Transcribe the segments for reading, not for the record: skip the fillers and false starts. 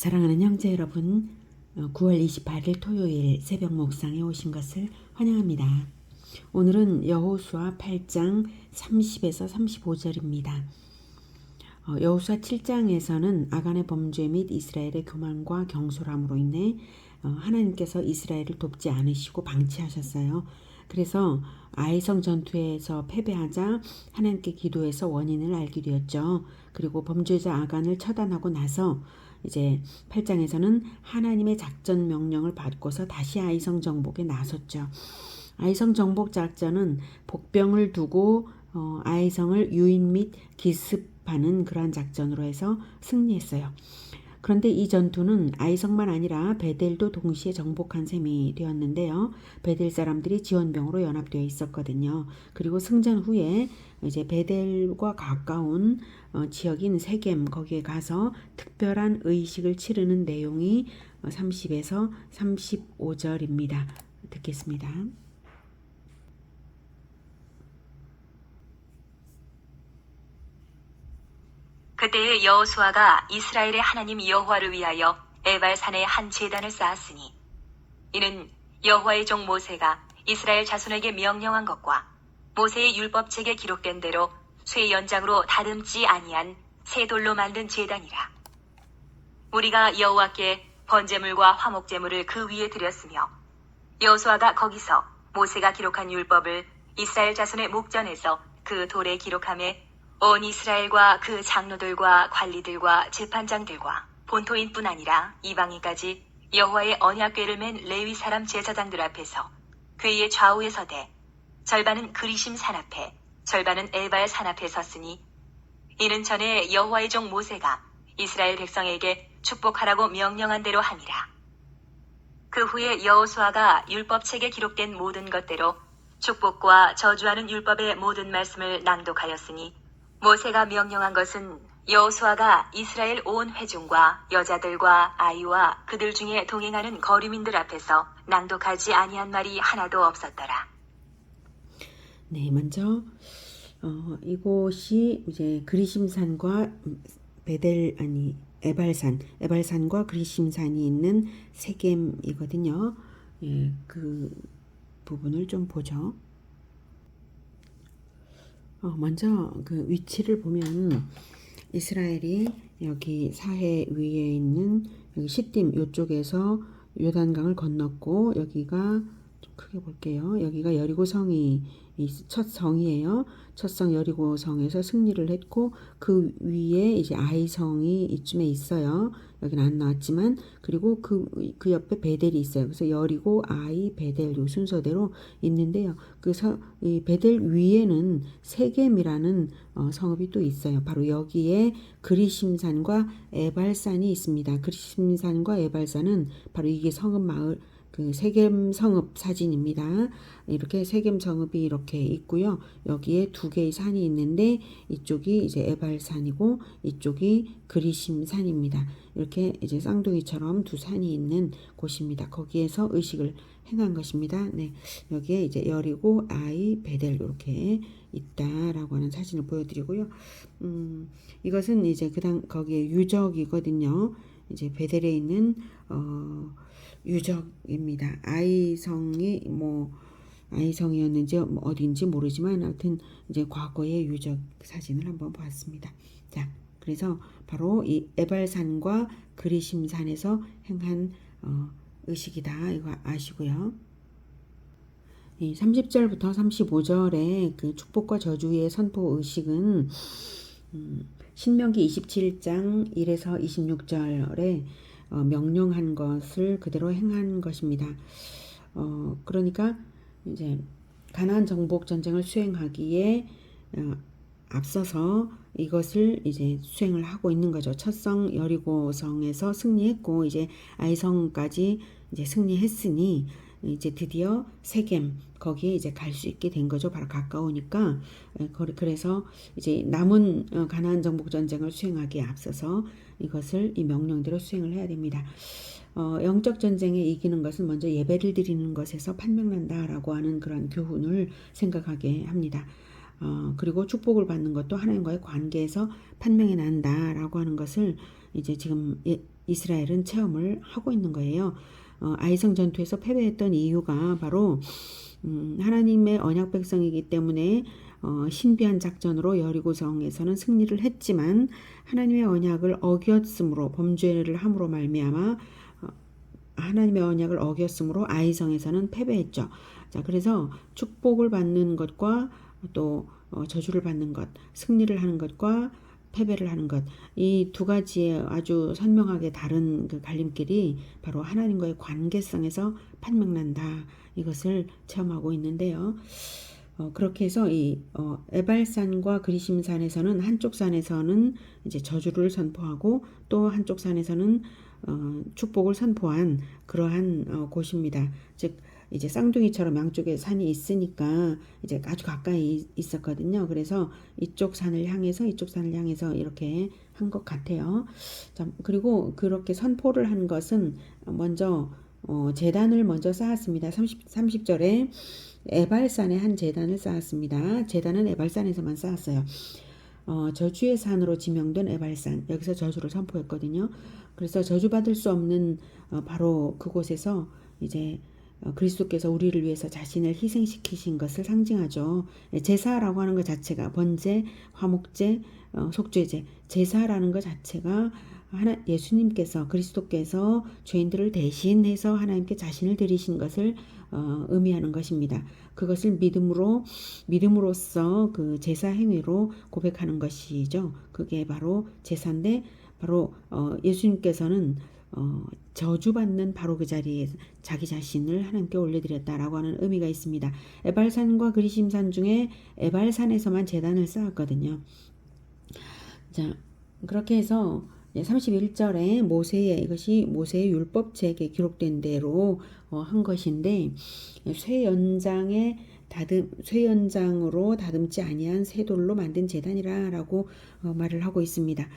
사랑하는 형제 여러분, 9월 28일 토요일 새벽 목상에 오신 것을 환영합니다. 오늘은 여호수아 8장 30에서 35절입니다. 여호수아 7장에서는 아간의 범죄 및 이스라엘의 교만과 경솔함으로 인해 하나님께서 이스라엘을 돕지 않으시고 방치하셨어요. 그래서 아이성 전투에서 패배하자 하나님께 기도해서 원인을 알게 되었죠. 그리고 범죄자 아간을 처단하고 나서 이제 8장에서는 하나님의 작전 명령을 받고서 다시 아이성 정복에 나섰죠. 아이성 정복 작전은 복병을 두고 아이성을 유인 및 기습하는 그러한 작전으로 해서 승리했어요. 그런데 이 전투는 아이성만 아니라 베델도 동시에 정복한 셈이 되었는데요. 베델 사람들이 지원병으로 연합되어 있었거든요. 그리고 승전 후에 이제 베델과 가까운 지역인 세겜 거기에 가서 특별한 의식을 치르는 내용이 30에서 35절입니다. 듣겠습니다. 그때에 여호수아가 이스라엘의 하나님 여호와를 위하여 에발산에 한 제단을 쌓았으니 이는 여호와의 종 모세가 이스라엘 자손에게 명령한 것과 모세의 율법책에 기록된 대로 쇠 연장으로 다듬지 아니한 새 돌로 만든 제단이라. 우리가 여호와께 번제물과 화목제물을 그 위에 드렸으며 여호수아가 거기서 모세가 기록한 율법을 이스라엘 자손의 목전에서 그 돌에 기록하매 온 이스라엘과 그 장로들과 관리들과 재판장들과 본토인뿐 아니라 이방인까지 여호와의 언약궤를 맨 레위 사람 제사장들 앞에서 궤의 좌우에 서되 절반은 그리심 산 앞에 절반은 에발 산 앞에 섰으니 이는 전에 여호와의 종 모세가 이스라엘 백성에게 축복하라고 명령한 대로 함이라. 그 후에 여호수아가 율법책에 기록된 모든 것대로 축복과 저주하는 율법의 모든 말씀을 낭독하였으니 모세가 명령한 것은 여호수아가 이스라엘 온 회중과 여자들과 아이와 그들 중에 동행하는 거류민들 앞에서 낭독하지 아니한 말이 하나도 없었더라. 네, 먼저 이곳이 이제 그리심산과 에발산과 그리심산이 있는 세겜이거든요. 예, 그 부분을 좀 보죠. 먼저 그 위치를 보면 이스라엘이 여기 사해 위에 있는 여기 시딤 이쪽에서 요단강을 건넜고 여기가 좀 크게 볼게요. 여기가 여리고성이 첫 성이에요. 첫 성 여리고성에서 승리를 했고 그 위에 이제 아이성이 이쯤에 있어요. 여기는 안 나왔지만 그리고 그 옆에 베델이 있어요. 그래서 여리고 아이 베델 요 순서대로 있는데요. 이 베델 위에는 세겜이라는 성읍이 또 있어요. 바로 여기에 그리심산과 에발산이 있습니다. 그리심산과 에발산은 바로 이게 성읍 마을 그 세겜 성읍 사진입니다. 이렇게 세겜 성읍이 이렇게 있고요. 여기에 두 개의 산이 있는데 이쪽이 이제 에발산이고 이쪽이 그리심산입니다. 이렇게 이제 쌍둥이처럼 두 산이 있는 곳입니다. 거기에서 의식을 행한 것입니다. 네, 여기에 이제 여리고 아이 베델 이렇게 있다라고 하는 사진을 보여드리고요. 이것은 이제 거기에 유적이거든요. 이제 베델에 있는 유적입니다. 아이성이었는지 어딘지 모르지만 하여튼 이제 과거의 유적 사진을 한번 봤습니다. 자, 그래서 바로 이 에발산과 그리심산에서 행한 의식이다. 이거 아시고요. 이 30절부터 35절의 그 축복과 저주의 선포 의식은 신명기 27장 1에서 26절에 명령한 것을 그대로 행한 것입니다. 그러니까 이제 가나안 정복 전쟁을 수행하기에 앞서서 이것을 이제 수행을 하고 있는 거죠. 첫성 여리고성에서 승리했고 이제 아이성까지 이제 승리했으니 이제 드디어 세겜 거기에 이제 갈 수 있게 된 거죠. 바로 가까우니까. 그래서 이제 남은 가나안 정복 전쟁을 수행하기에 앞서서 이것을 이 명령대로 수행을 해야 됩니다. 영적 전쟁에 이기는 것은 먼저 예배를 드리는 것에서 판명난다라고 하는 그런 교훈을 생각하게 합니다. 그리고 축복을 받는 것도 하나님과의 관계에서 판명이 난다라고 하는 것을 이제 지금 이스라엘은 체험을 하고 있는 거예요. 아이성 전투에서 패배했던 이유가 바로 하나님의 언약 백성이기 때문에 신비한 작전으로 여리고성에서는 승리를 했지만 하나님의 언약을 어겼으므로 범죄를 함으로 말미암아 하나님의 언약을 어겼으므로 아이성에서는 패배했죠. 자, 그래서 축복을 받는 것과 또 저주를 받는 것, 승리를 하는 것과 패배를 하는 것, 이 두 가지의 아주 선명하게 다른 그 갈림길이 바로 하나님과의 관계성에서 판명난다. 이것을 체험하고 있는데요. 그렇게 해서 이 에발산과 그리심산에서는 한쪽 산에서는 이제 저주를 선포하고 또 한쪽 산에서는 축복을 선포한 그러한 곳입니다. 즉 이제 쌍둥이처럼 양쪽에 산이 있으니까 이제 아주 가까이 있었거든요. 그래서 이쪽 산을 향해서 이쪽 산을 향해서 이렇게 한 것 같아요. 자, 그리고 그렇게 선포를 한 것은 먼저 제단을 먼저 쌓았습니다. 30절에 에발산에 한 제단을 쌓았습니다. 제단은 에발산에서만 쌓았어요. 저주의 산으로 지명된 에발산, 여기서 저주를 선포했거든요. 그래서 저주받을 수 없는 바로 그곳에서 이제 그리스도께서 우리를 위해서 자신을 희생시키신 것을 상징하죠. 제사라고 하는 것 자체가 번제, 화목제, 속죄제, 제사라는 것 자체가 예수님께서 그리스도께서 죄인들을 대신해서 하나님께 자신을 드리신 것을 의미하는 것입니다. 그것을 믿음으로써 그 제사 행위로 고백하는 것이죠. 그게 바로 제사인데 바로 예수님께서는 저주받는 바로 그 자리에 자기 자신을 하나님께 올려드렸다라고 하는 의미가 있습니다. 에발산과 그리심산 중에 에발산에서만 제단을 쌓았거든요. 자, 그렇게 해서 31절에 이것이 모세의 율법책에 기록된 대로 한 것인데 쇠연장으로 다듬지 아니한 쇠돌로 만든 제단이라고 말을 하고 있습니다.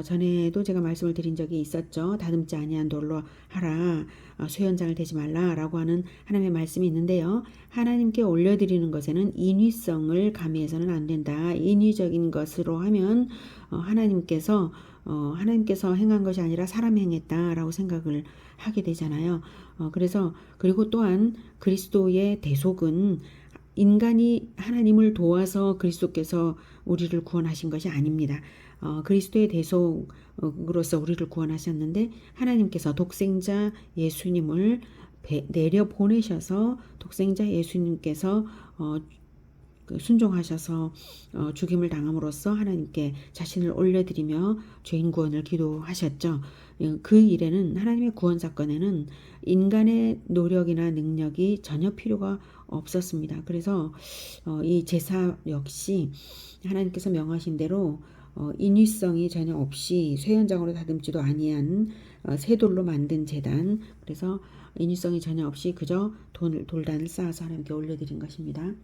전에도 제가 말씀을 드린 적이 있었죠. 다듬지 아니한 돌로 하라, 쇠연장을 대지 말라라고 하는 하나님의 말씀이 있는데요. 하나님께 올려드리는 것에는 인위성을 가미해서는 안 된다. 인위적인 것으로 하면 하나님께서 행한 것이 아니라 사람이 행했다라고 생각을 하게 되잖아요. 그리고 또한 그리스도의 대속은 인간이 하나님을 도와서 그리스도께서 우리를 구원하신 것이 아닙니다. 그리스도의 대속으로서 우리를 구원하셨는데 하나님께서 독생자 예수님을 내려 보내셔서 독생자 예수님께서 순종하셔서 죽임을 당함으로써 하나님께 자신을 올려드리며 죄인 구원을 기도하셨죠. 그 일에는 하나님의 구원 사건에는 인간의 노력이나 능력이 전혀 필요가 없었습니다. 그래서 이 제사 역시 하나님께서 명하신 대로 인위성이 전혀 없이 쇠연장으로 다듬지도 아니한 쇠돌로 만든 제단, 그래서 인위성이 전혀 없이 그저 돌단을 쌓아서 하나님께 올려드린 것입니다.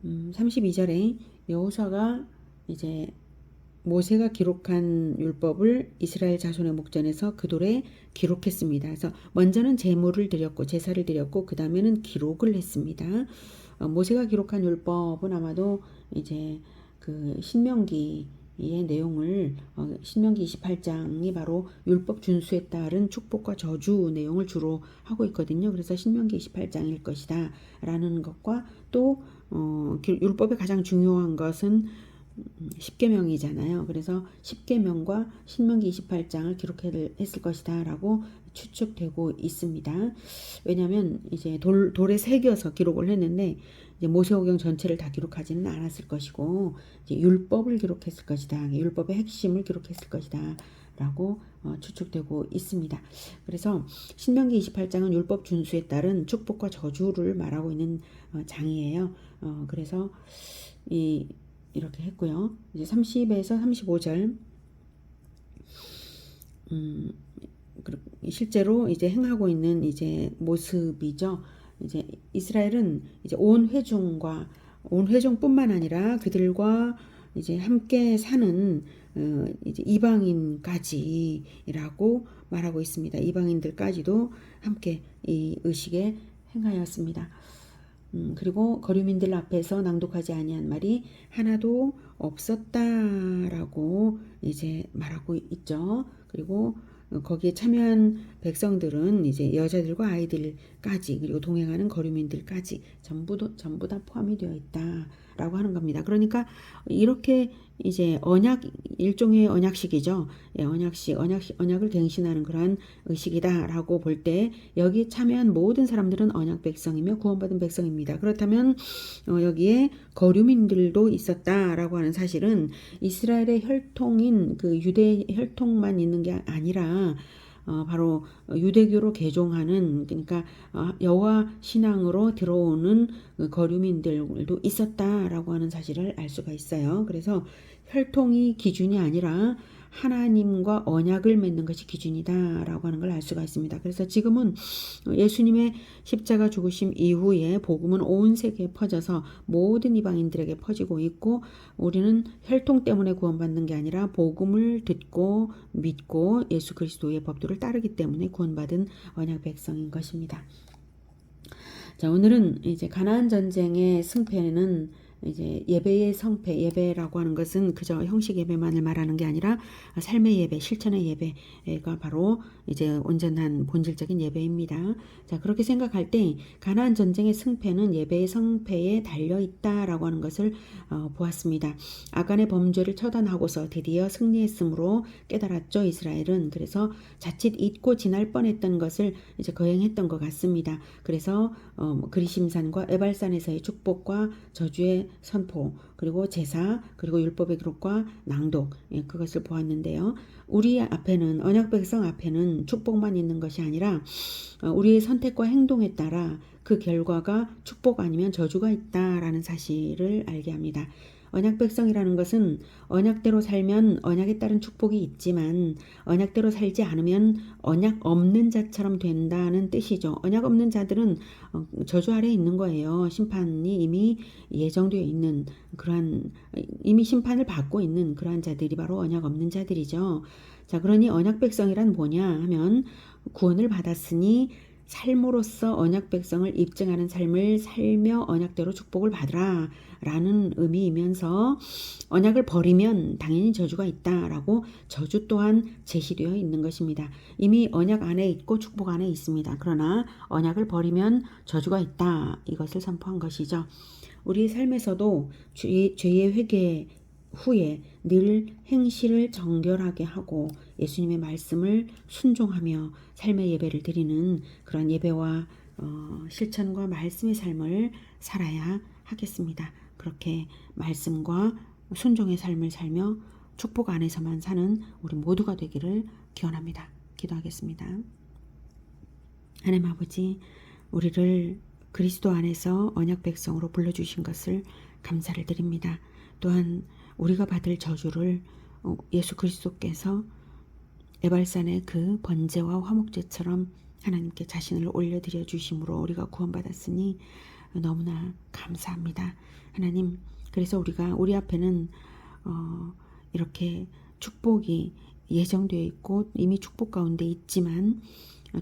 32절에 여호수아가 이제 모세가 기록한 율법을 이스라엘 자손의 목전에서 그 돌에 기록했습니다. 그래서 먼저는 제물을 드렸고 제사를 드렸고 그 다음에는 기록을 했습니다. 모세가 기록한 율법은 아마도 이제 그 신명기의 내용을 신명기 28장이 바로 율법 준수에 따른 축복과 저주 내용을 주로 하고 있거든요. 그래서 신명기 28장일 것이다 라는 것과 또 율법의 가장 중요한 것은 10계명이잖아요. 그래서 10계명과 신명기 28장을 기록했을 것이다 라고 추측되고 있습니다. 왜냐하면 이제 돌에 새겨서 기록을 했는데 이제 모세오경 전체를 다 기록하지는 않았을 것이고 이제 율법을 기록했을 것이다. 율법의 핵심을 기록했을 것이다 라고 추측되고 있습니다. 그래서 신명기 28장은 율법 준수에 따른 축복과 저주를 말하고 있는 장이에요. 그래서 이렇게 했고요. 이제 30에서 35절 실제로 이제 행하고 있는 이제 모습이죠. 이제 이스라엘은 이제 온 회중뿐만 아니라 그들과 이제 함께 사는 이제 이방인까지라고 말하고 있습니다. 이방인들까지도 함께 이 의식에 행하였습니다. 그리고 거류민들 앞에서 낭독하지 아니한 말이 하나도 없었다라고 이제 말하고 있죠. 그리고 거기에 참여한 백성들은 이제 여자들과 아이들까지 그리고 동행하는 거류민들까지 전부 다 포함이 되어 있다라고 하는 겁니다. 그러니까 이렇게 이제 일종의 언약식이죠. 예, 언약을 갱신하는 그러한 의식이다라고 볼 때 여기 참여한 모든 사람들은 언약 백성이며 구원받은 백성입니다. 그렇다면 여기에 거류민들도 있었다라고 하는 사실은 이스라엘의 혈통인 그 유대 혈통만 있는 게 아니라 바로 유대교로 개종하는 그러니까 여호와 신앙으로 들어오는 거류민들도 있었다라고 하는 사실을 알 수가 있어요. 그래서 혈통이 기준이 아니라 하나님과 언약을 맺는 것이 기준이다라고 하는 걸 알 수가 있습니다. 그래서 지금은 예수님의 십자가 죽으심 이후에 복음은 온 세계에 퍼져서 모든 이방인들에게 퍼지고 있고 우리는 혈통 때문에 구원받는 게 아니라 복음을 듣고 믿고 예수 그리스도의 법도를 따르기 때문에 구원받은 언약 백성인 것입니다. 자, 오늘은 이제 가나안 전쟁의 승패는 이제 예배의 성패, 예배라고 하는 것은 그저 형식 예배만을 말하는 게 아니라 삶의 예배, 실천의 예배가 바로 이제 온전한 본질적인 예배입니다. 자, 그렇게 생각할 때 가나안 전쟁의 승패는 예배의 성패에 달려 있다라고 하는 것을 보았습니다. 아간의 범죄를 처단하고서 드디어 승리했으므로 깨달았죠, 이스라엘은. 그래서 자칫 잊고 지날 뻔했던 것을 이제 거행했던 것 같습니다. 그래서 그리심산과 에발산에서의 축복과 저주의 선포, 그리고 제사, 그리고 율법의 기록과 낭독, 그것을 보았는데요. 우리 앞에는 언약 백성 앞에는 축복만 있는 것이 아니라 우리의 선택과 행동에 따라 그 결과가 축복 아니면 저주가 있다라는 사실을 알게 합니다. 언약 백성이라는 것은 언약대로 살면 언약에 따른 축복이 있지만 언약대로 살지 않으면 언약 없는 자처럼 된다는 뜻이죠. 언약 없는 자들은 저주 아래에 있는 거예요. 심판이 이미 예정되어 있는 그러한 이미 심판을 받고 있는 그러한 자들이 바로 언약 없는 자들이죠. 자, 그러니 언약 백성이란 뭐냐 하면 구원을 받았으니 삶으로써 언약 백성을 입증하는 삶을 살며 언약대로 축복을 받으라 라는 의미이면서 언약을 버리면 당연히 저주가 있다라고 저주 또한 제시되어 있는 것입니다. 이미 언약 안에 있고 축복 안에 있습니다. 그러나 언약을 버리면 저주가 있다, 이것을 선포한 것이죠. 우리의 삶에서도 죄의 회개 후에 늘 행실을 정결하게 하고 예수님의 말씀을 순종하며 삶의 예배를 드리는 그런 예배와 실천과 말씀의 삶을 살아야 하겠습니다. 그렇게 말씀과 순종의 삶을 살며 축복 안에서만 사는 우리 모두가 되기를 기원합니다. 기도하겠습니다. 하나님 아버지, 우리를 그리스도 안에서 언약 백성으로 불러주신 것을 감사를 드립니다. 또한 우리가 받을 저주를 예수 그리스도께서 에발산의 그 번제와 화목제처럼 하나님께 자신을 올려드려 주심으로 우리가 구원받았으니 너무나 감사합니다. 하나님, 그래서 우리 앞에는 이렇게 축복이 예정되어 있고 이미 축복 가운데 있지만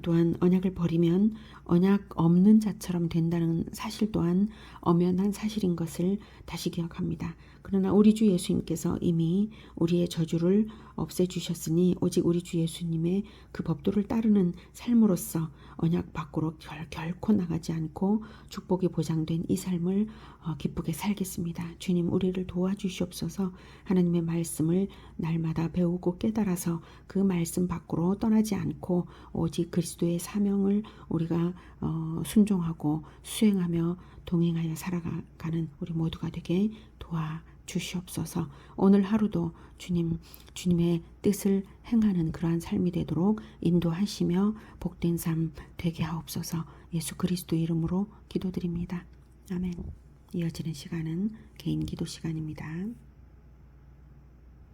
또한 언약을 버리면 언약 없는 자처럼 된다는 사실 또한 엄연한 사실인 것을 다시 기억합니다. 그러나 우리 주 예수님께서 이미 우리의 저주를 없애주셨으니 오직 우리 주 예수님의 그 법도를 따르는 삶으로서 언약 밖으로 결코 나가지 않고 축복이 보장된 이 삶을 기쁘게 살겠습니다. 주님, 우리를 도와주시옵소서. 하나님의 말씀을 날마다 배우고 깨달아서 그 말씀 밖으로 떠나지 않고 오직 그리스도의 사명을 우리가 순종하고 수행하며 동행하여 살아가는 우리 모두가 되게 도와주시옵소서. 오늘 하루도 주님의 뜻을 행하는 그러한 삶이 되도록 인도하시며 복된 삶 되게 하옵소서. 예수 그리스도 이름으로 기도드립니다. 아멘. 이어지는 시간은 개인 기도 시간입니다.